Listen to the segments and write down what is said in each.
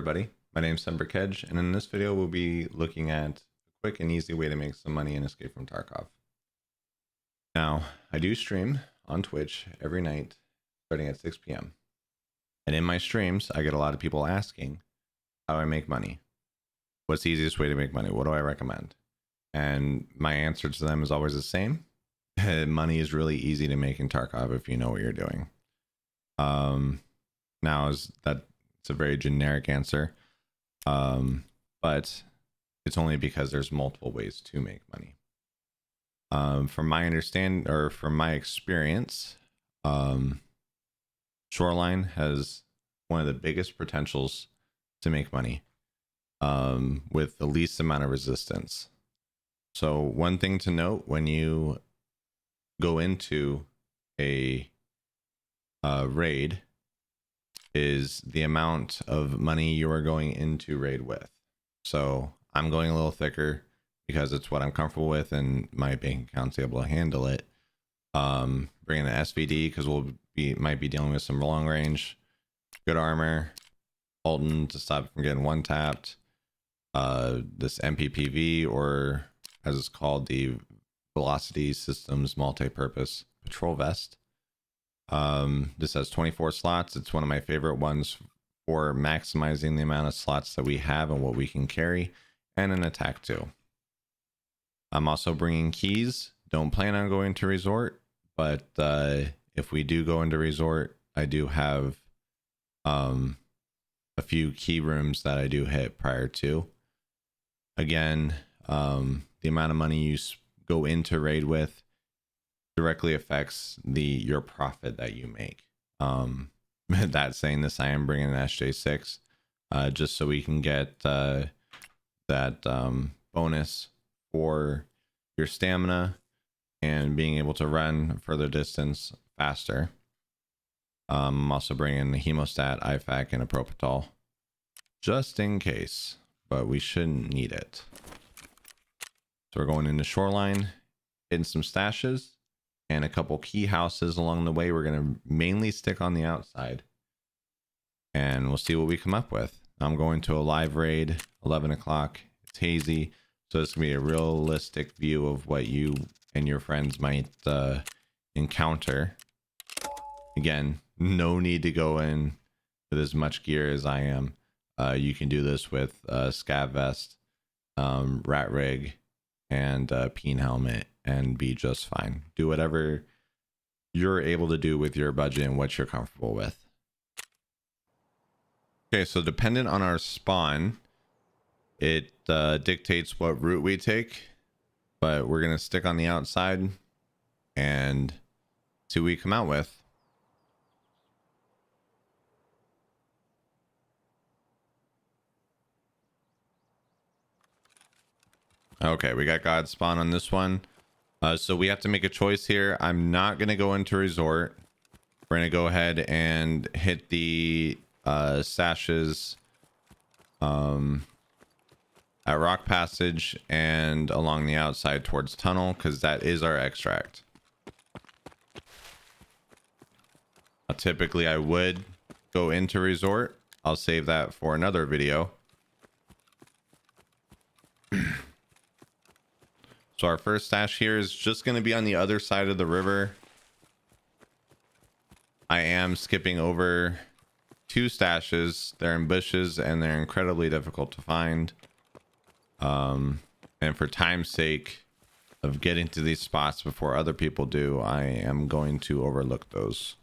everybody, my name is Kedge, and in this video we'll be looking at a quick and easy way to make some money and escape from Tarkov. Now, I do stream on Twitch every night starting at 6 p.m. And in my streams, I get a lot of people asking, how do I make money? What's the easiest way to make money? What do I recommend? And my answer to them is always the same. Money is really easy to make in Tarkov if you know what you're doing. Now is that it's a very generic answer, but it's only because there's multiple ways to make money. From my understanding or from my experience, Shoreline has one of the biggest potentials to make money with the least amount of resistance. So one thing to note when you go into a raid is the amount of money you are going into raid with. So I'm going a little thicker because it's what I'm comfortable with and my bank account's able to handle it. Bringing an SVD because might be dealing with some long range, good armor, Alton to stop from getting one tapped. This MPPV, or as it's called, the Velocity Systems Multi-Purpose Patrol Vest. This has 24 slots. It's one of my favorite ones for maximizing the amount of slots that we have and what we can carry, and an attack too. I'm also bringing keys. Don't plan on going to resort, but if we do go into resort, I do have a few key rooms that I do hit prior to. Again, the amount of money you go into raid with directly affects your profit that you make. That saying this, I am bringing an SJ6 just so we can get that bonus for your stamina and being able to run further distance faster. I'm also bringing the hemostat, IFAC, and a propofol just in case, but we shouldn't need it. So we're going into Shoreline, hitting some stashes and a couple key houses along the way. We're going to mainly stick on the outside and we'll see what we come up with. I'm going to a live raid, 11 o'clock. It's hazy, so it's going to be a realistic view of what you and your friends might encounter. Again, no need to go in with as much gear as I am. You can do this with scav vest, rat rig, and peen helmet and be just fine. Do whatever you're able to do with your budget and what you're comfortable with. Okay, so dependent on our spawn, it dictates what route we take, but we're gonna stick on the outside and see what we come out with. Okay, we got God spawn on this one. So we have to make a choice here. I'm not going to go into resort. We're going to go ahead and hit the sashes at Rock Passage and along the outside towards Tunnel, because that is our extract. Typically, I would go into resort. I'll save that for another video. So our first stash here is just going to be on the other side of the river. I am skipping over two stashes. They're in bushes and they're incredibly difficult to find. And for time's sake of getting to these spots before other people do, I am going to overlook those.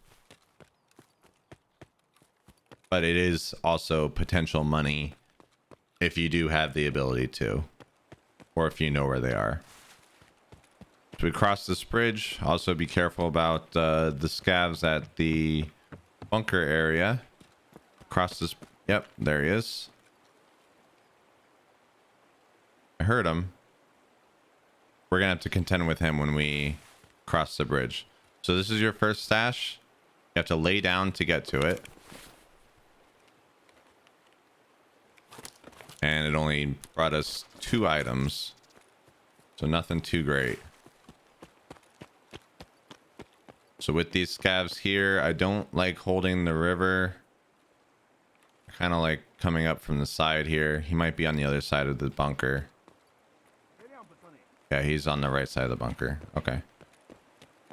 But it is also potential money if you do have the ability to, or if you know where they are. So we cross this bridge. Also be careful about the scavs at the bunker area. Cross this. Yep, there he is. I heard him. We're gonna have to contend with him when we cross the bridge. So this is your first stash. You have to lay down to get to it. And it only brought us 2 items. So nothing too great. So with these scavs here, I don't like holding the river. I kind of like coming up from the side here. He might be on the other side of the bunker. Yeah, he's on the right side of the bunker. Okay.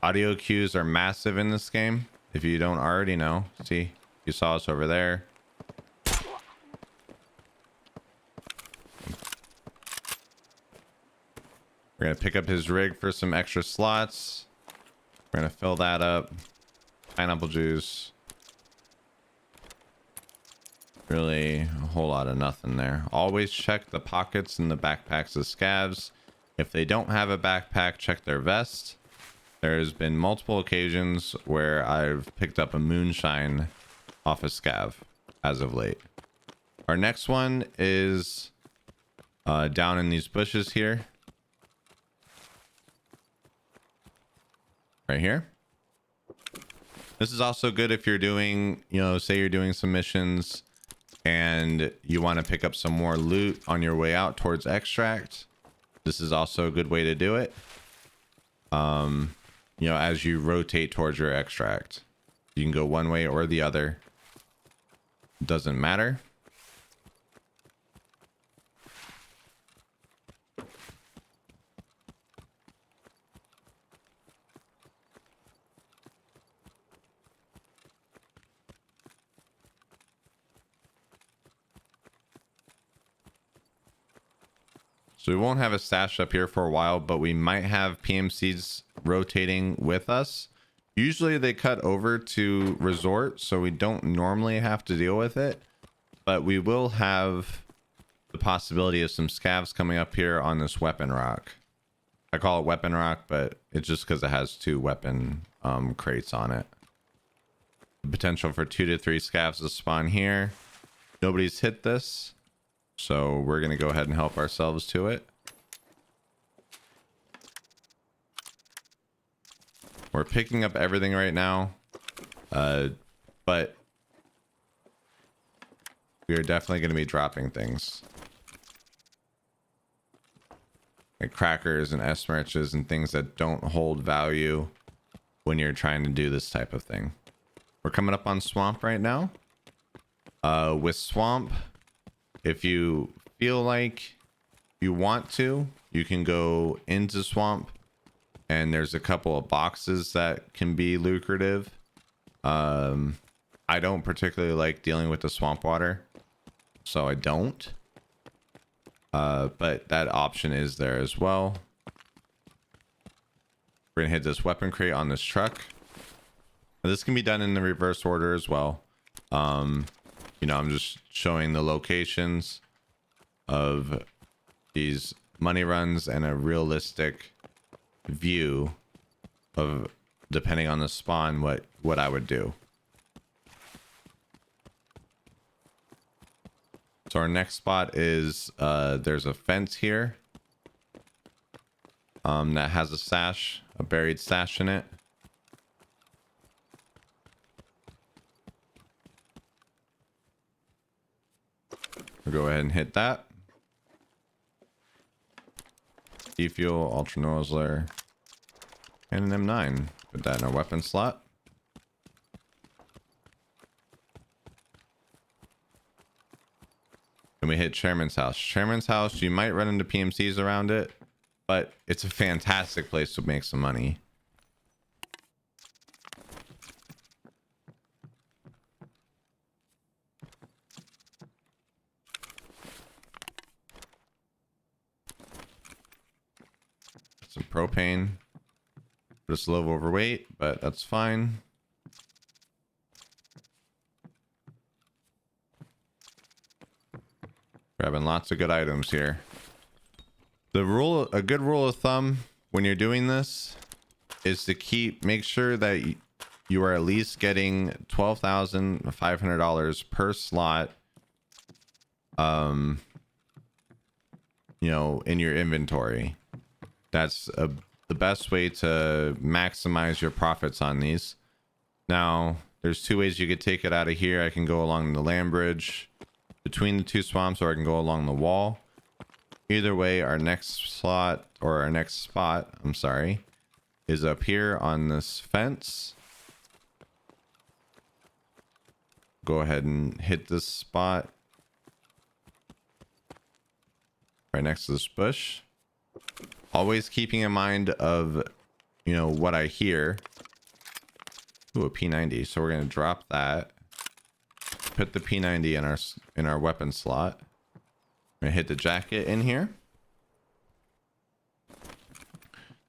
Audio cues are massive in this game. If you don't already know. See, you saw us over there. We're going to pick up his rig for some extra slots. We're going to fill that up. Pineapple juice. Really a whole lot of nothing there. Always check the pockets and the backpacks of scavs. If they don't have a backpack, check their vest. There's been multiple occasions where I've picked up a moonshine off a scav as of late. Our next one is down in these bushes here. Right here. This is also good if you're doing, you know, say you're doing some missions and you want to pick up some more loot on your way out towards extract. This is also a good way to do it. You know, as you rotate towards your extract, you can go one way or the other. Doesn't matter. So we won't have a stash up here for a while, but we might have PMCs rotating with us. Usually they cut over to resort, so we don't normally have to deal with it, but we will have the possibility of some scavs coming up here on this weapon rock. I call it weapon rock, but it's just because it has 2 weapon crates on it. The potential for 2 to 3 scavs to spawn here. Nobody's hit this, so we're going to go ahead and help ourselves to it. We're picking up everything right now, but we are definitely going to be dropping things. Like crackers and S-merches and things that don't hold value when you're trying to do this type of thing. We're coming up on swamp right now. With swamp, if you feel like you want to, you can go into swamp, and there's a couple of boxes that can be lucrative. I don't particularly like dealing with the swamp water, so I don't. But that option is there as well. We're gonna hit this weapon crate on this truck. Now, this can be done in the reverse order as well. You know, I'm just showing the locations of these money runs and a realistic view of, depending on the spawn, what I would do. So our next spot is there's a fence here that has a stash, a buried stash in it. We'll go ahead and hit that. E-fuel, ultra nozzler, and an M9. Put that in our weapon slot. And we hit Chairman's house. Chairman's house, you might run into PMCs around it, but it's a fantastic place to make some money. Some propane. Just a little overweight, but that's fine. Grabbing lots of good items here. A good rule of thumb when you're doing this is to make sure that you are at least getting $12,500 per slot, you know, in your inventory. That's the best way to maximize your profits on these. Now, there's 2 ways you could take it out of here. I can go along the land bridge between the 2 swamps, or I can go along the wall. Either way, our next spot, I'm sorry, is up here on this fence. Go ahead and hit this spot. right next to this bush. Always keeping in mind of, you know, what I hear. Ooh, a P90. So we're gonna drop that. Put the P90 in our weapon slot. I'm gonna hit the jacket in here.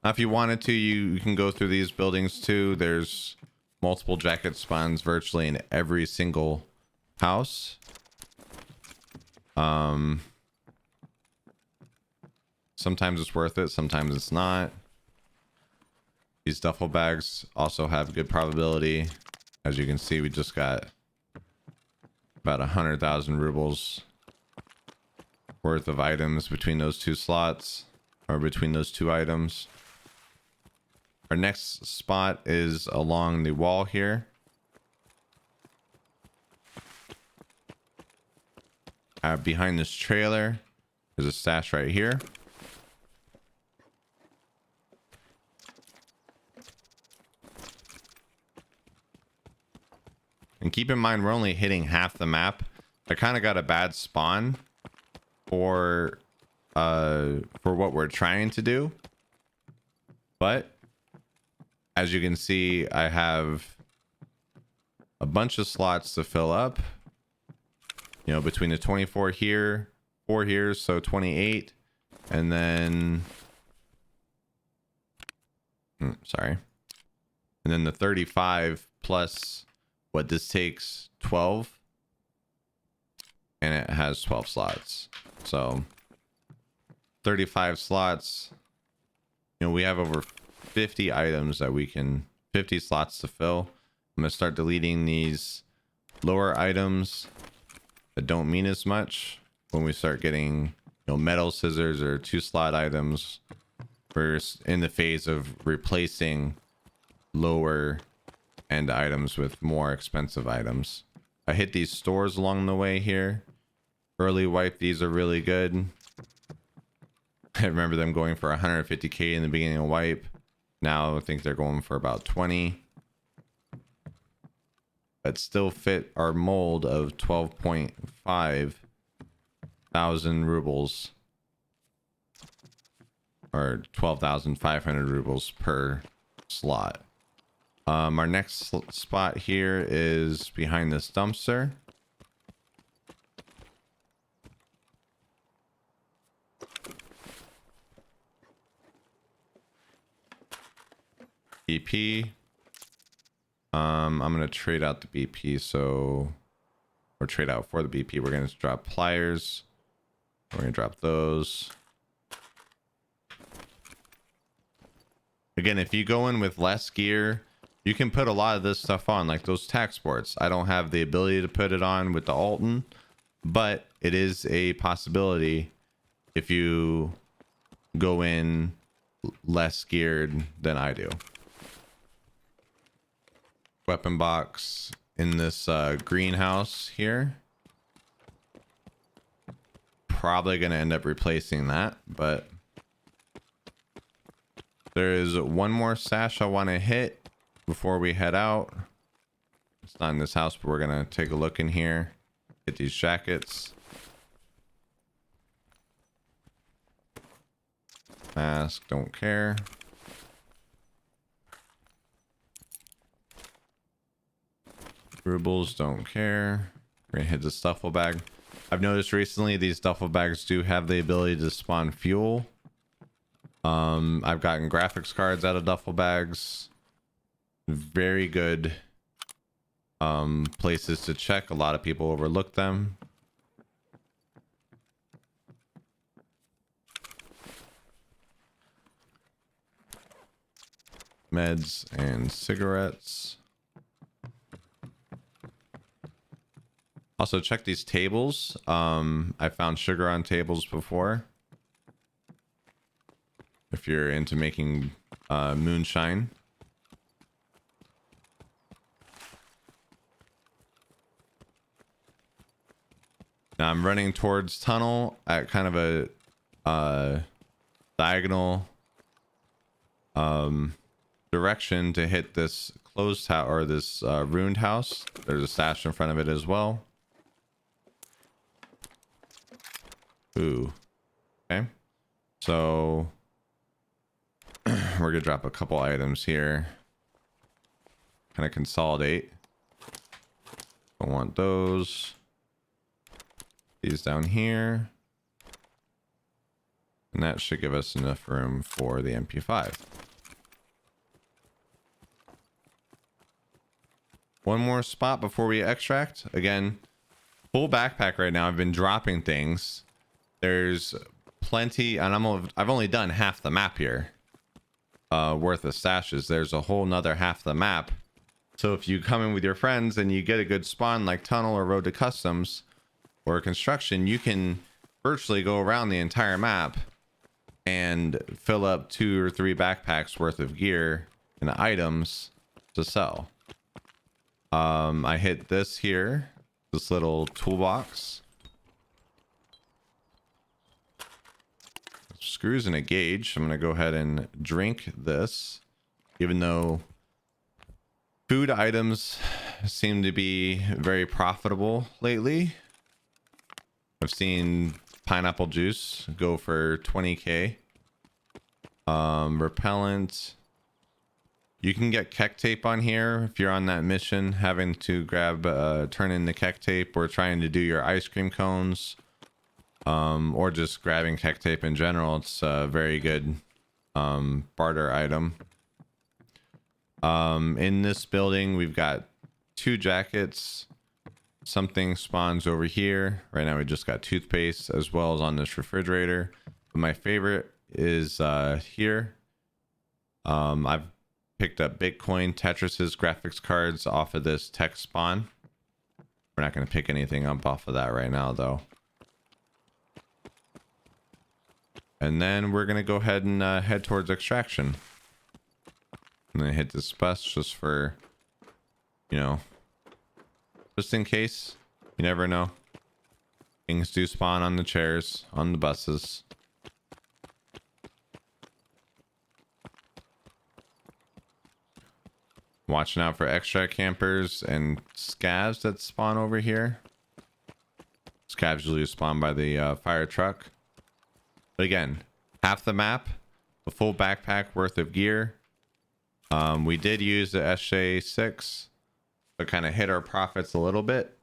Now, if you wanted to, you can go through these buildings too. There's multiple jacket spawns virtually in every single house. Sometimes it's worth it, sometimes it's not. These duffel bags also have good probability. As you can see, we just got about 100,000 rubles worth of items between those two slots, or between those two items. Our next spot is along the wall here. Behind this trailer, there's a stash right here. And keep in mind, we're only hitting half the map. I kind of got a bad spawn for what we're trying to do. But as you can see, I have a bunch of slots to fill up. You know, between the 24 here, 4 here, so 28, and then sorry, and then the 35 plus what this takes, 12, and it has 12 slots. So 35 slots. You know, we have over 50 items that we can, 50 slots to fill. I'm gonna start deleting these lower items that don't mean as much when we start getting, you know, metal scissors or 2-slot items. We're in the phase of replacing lower end items with more expensive items. I hit these stores along the way here. Early wipe, these are really good. I remember them going for 150k in the beginning of wipe. Now I think they're going for about 20. But still fit our mold of 12.5 thousand rubles, or 12,500 rubles per slot. Our next spot here is behind this dumpster. BP. I'm gonna trade out the BP, or trade out for the BP. We're gonna drop pliers. We're gonna drop those. Again, if you go in with less gear, you can put a lot of this stuff on, like those tack sports. I don't have the ability to put it on with the Alton, but it is a possibility if you go in less geared than I do. Weapon box in this greenhouse here. Probably going to end up replacing that, but there is one more stash I want to hit before we head out. It's not in this house, but we're going to take a look in here. Get these jackets. Mask, don't care. Rubles, don't care. We're gonna hit the duffel bag. I've noticed recently these duffel bags do have the ability to spawn fuel. I've gotten graphics cards out of duffel bags. Very good places to check. A lot of people overlook them. Meds and cigarettes. Also check these tables. I found sugar on tables before. If you're into making moonshine. Now I'm running towards tunnel at kind of a diagonal direction to hit this closed house, or this ruined house. There's a stash in front of it as well. Ooh. Okay, so we're gonna drop a couple items here, kind of consolidate. Don't want those. These down here, and that should give us enough room for the MP5. One more spot before we extract. Again, full backpack right now. I've been dropping things. There's plenty, and I've only done half the map here worth of stashes. There's a whole nother half the map. So if you come in with your friends and you get a good spawn like tunnel or road to customs or construction, you can virtually go around the entire map and fill up 2 or 3 backpacks worth of gear and items to sell. I hit this here, this little toolbox. Screws and a gauge. I'm gonna go ahead and drink this, even though food items seem to be very profitable lately. I've seen pineapple juice go for 20k. Repellent. You can get keck tape on here if you're on that mission, having to grab, turn in the keck tape or trying to do your ice cream cones, or just grabbing keck tape in general. It's a very good barter item. In this building, we've got 2 jackets. Something spawns over here. Right now, we just got toothpaste as well as on this refrigerator. But my favorite is here. I've picked up Bitcoin, Tetris's graphics cards off of this tech spawn. We're not going to pick anything up off of that right now, though. And then we're going to go ahead and head towards extraction. I'm going to hit this bus just for, you know, just in case. You never know. Things do spawn on the chairs, on the buses. Watching out for extra campers and scavs that spawn over here. Scavs usually spawn by the fire truck. But again, half the map, a full backpack worth of gear. We did use the SJ6, but kind of hit our profits a little bit.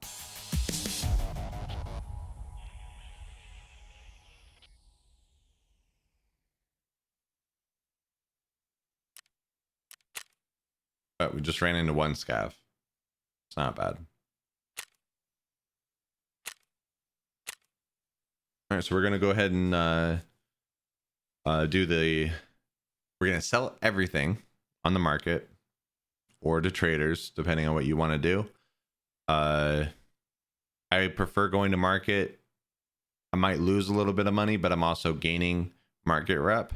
But we just ran into 1 scav. It's not bad. All right, so we're gonna go ahead and we're gonna sell everything on the market or to traders, depending on what you want to do. I prefer going to market. I might lose a little bit of money, but I'm also gaining market rep,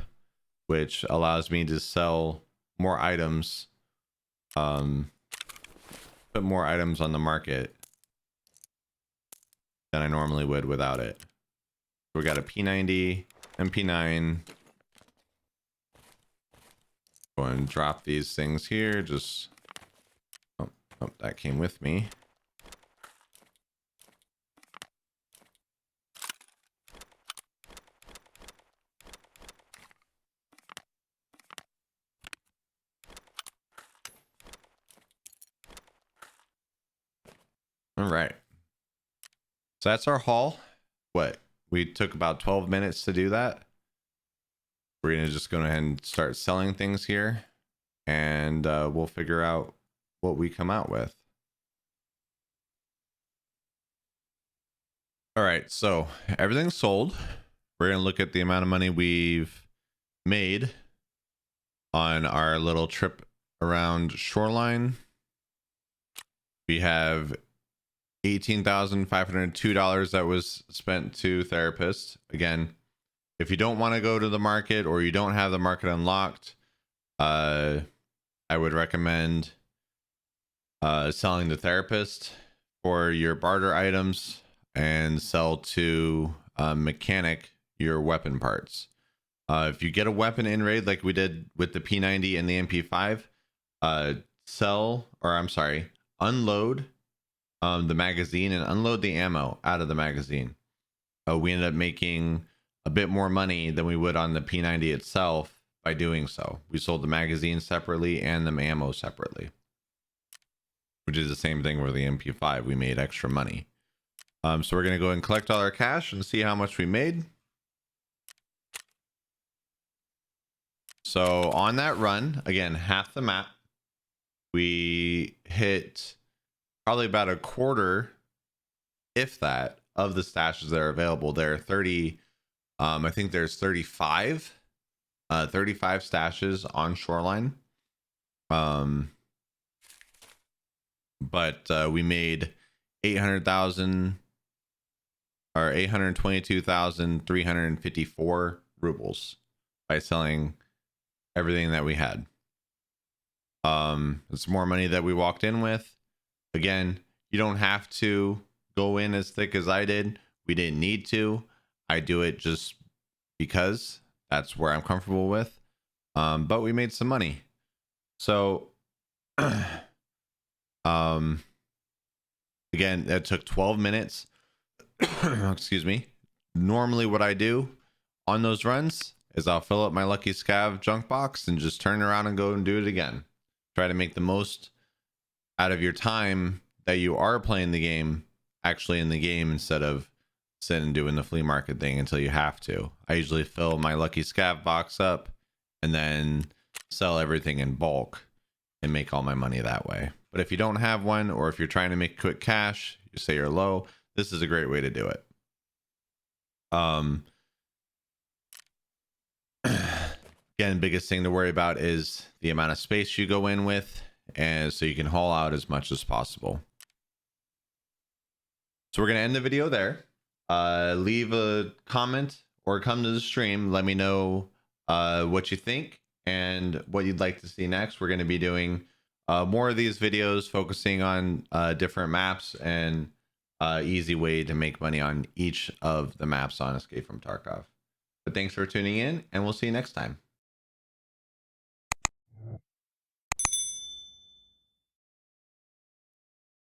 which allows me to sell more items, put more items on the market than I normally would without it. We got a P90, MP9. Go and drop these things here. Just oh, that came with me. All right. So that's our haul. What? We took about 12 minutes to do that. We're going to just go ahead and start selling things here, and we'll figure out what we come out with. All right, so everything's sold. We're going to look at the amount of money we've made on our little trip around Shoreline. We have $18,502 that was spent to therapists. Again, if you don't want to go to the market or you don't have the market unlocked, I would recommend selling the therapist for your barter items and sell to mechanic your weapon parts. If you get a weapon in raid like we did with the P90 and the MP5, unload the magazine and unload the ammo out of the magazine. We ended up making a bit more money than we would on the P90 itself by doing so. We sold the magazine separately and the ammo separately, which is the same thing with the MP5. We made extra money. So we're going to go and collect all our cash and see how much we made. So on that run, again, half the map, we hit probably about a quarter, if that, of the stashes that are available. There are 30, I think there's 35 stashes on Shoreline. But we made 800,000 or 822,354 rubles by selling everything that we had. It's more money that we walked in with. Again, you don't have to go in as thick as I did. We didn't need to. I do it just because that's where I'm comfortable with. But we made some money. So again, that took 12 minutes. Excuse me. Normally what I do on those runs is I'll fill up my lucky scav junk box and just turn around and go and do it again. Try to make the most out of your time that you are playing the game actually in the game, instead of sitting and doing the flea market thing until you have to. I usually fill my lucky scav box up and then sell everything in bulk and make all my money that way. But if you don't have one, or if you're trying to make quick cash, you say you're low, this is a great way to do it. Again, biggest thing to worry about is the amount of space you go in with, and so you can haul out as much as possible. So we're going to end the video there. Leave a comment or come to the stream. Let me know what you think and what you'd like to see next. We're going to be doing more of these videos focusing on different maps and easy way to make money on each of the maps on Escape from Tarkov. But thanks for tuning in, and we'll see you next time.